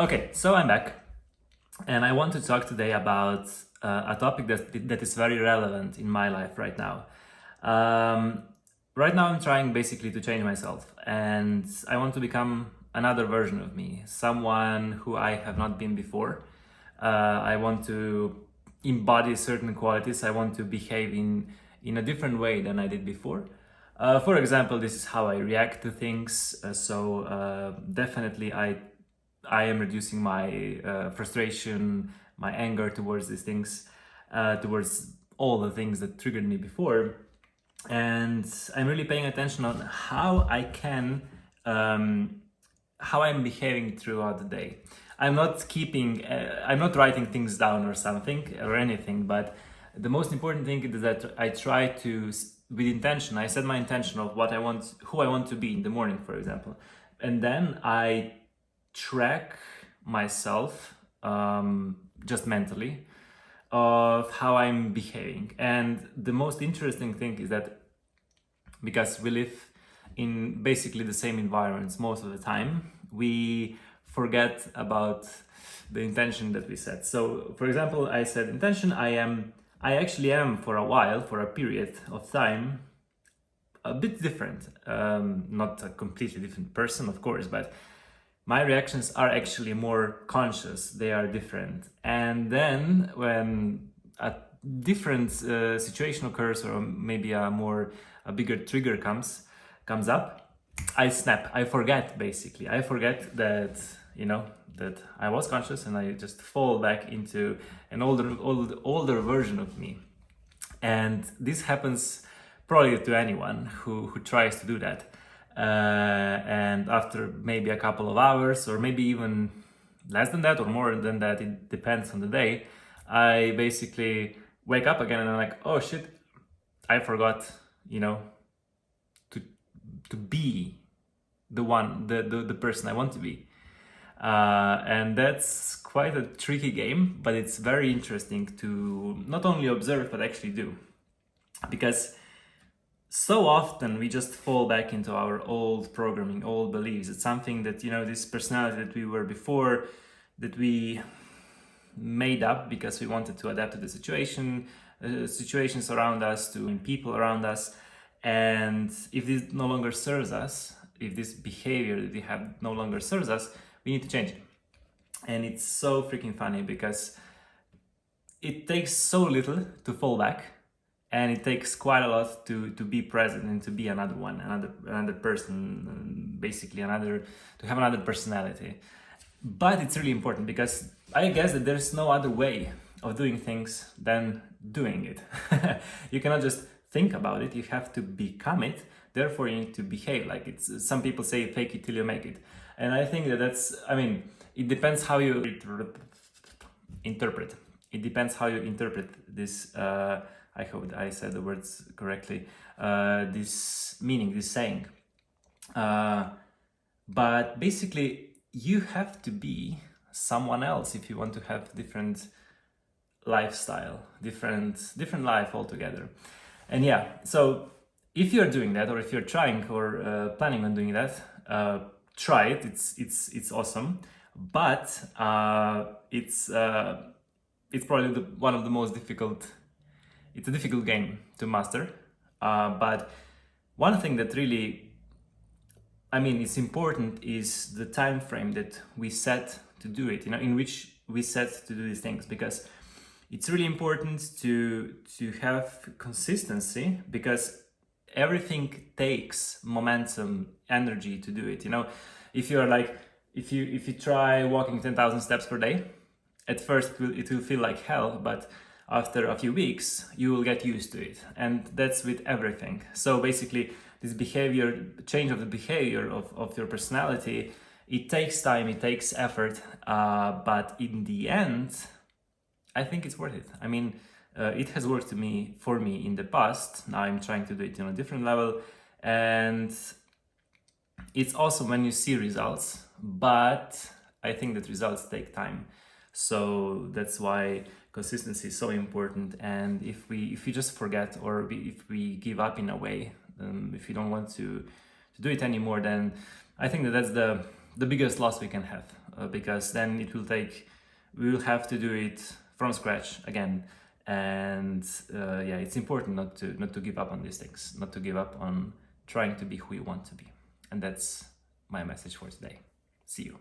Okay, so I'm back, and I want to talk today about a topic that is very relevant in my life right now. Um, right now, I'm trying basically to change myself, and I want to become another version of me, someone who I have not been before. I want to embody certain qualities. I want to behave in a different way than I did before. For example, this is how I react to things. Definitely, I am reducing my frustration, my anger towards these things, towards all the things that triggered me before. And I'm really paying attention on um, how I'm behaving throughout the day. I'm not writing things down or something or anything, but the most important thing is that I try to, with intention, I set my intention of what I want, who I want to be in the morning, for example. And then I track myself just mentally of how I'm behaving. And the most interesting thing is that because we live in basically the same environments most of the time, we forget about the intention that we set. So, for example, I said intention. I actually am for a while, for a period of time, a bit different. Not a completely different person, of course, but my reactions are actually more conscious. They are different. And then when a different situation occurs, or maybe a bigger trigger comes up, I snap. I forget, basically. I forget that, that I was conscious, and I just fall back into an older version of me. And this happens probably to anyone who tries to do that. And after maybe a couple of hours, or maybe even less than that or more than that, it depends on the day, I basically wake up again and I'm like, oh shit, I forgot, to to be the person I want to be. And that's quite a tricky game, but it's very interesting to not only observe but actually do, because so often we just fall back into our old programming, old beliefs. It's something that, this personality that we were before, that we made up because we wanted to adapt to the situations around us, to people around us. And if this no longer serves us, if this behavior that we have no longer serves us, we need to change it. And it's so freaking funny because it takes so little to fall back, and it takes quite a lot to be present and to be another person, basically to have another personality. But it's really important because I guess that there's no other way of doing things than doing it. You cannot just think about it, you have to become it. Therefore you need to behave like it. Some people say fake it till you make it, and I think it depends how you interpret. It depends how you interpret this. I hope I said the words correctly. This meaning, this saying. But basically, you have to be someone else if you want to have different lifestyle, different life altogether. And yeah, so if you're doing that, or if you're trying or planning on doing that, try it. It's awesome, but it's probably one of the most difficult. It's a difficult game to master, but one thing that really, is important is the time frame that we set to do it. In which we set to do these things, because it's really important to have consistency, because everything takes momentum, energy to do it. If you're like, if you try walking 10,000 steps per day, at first it will feel like hell, but after a few weeks you will get used to it. And that's with everything. So basically, this change of the behavior of your personality, it takes time, it takes effort, but in the end, I think it's worth it. It has worked for me in the past. Now I'm trying to do it on a different level, and it's awesome when you see results, but I think that results take time. So that's why consistency is so important. And if we just forget, or if we give up in a way, if we don't want to do it anymore, then I think that's the biggest loss we can have. because then we will have to do it from scratch again. And yeah, it's important not to give up on these things, not to give up on trying to be who you want to be. And that's my message for today. See you.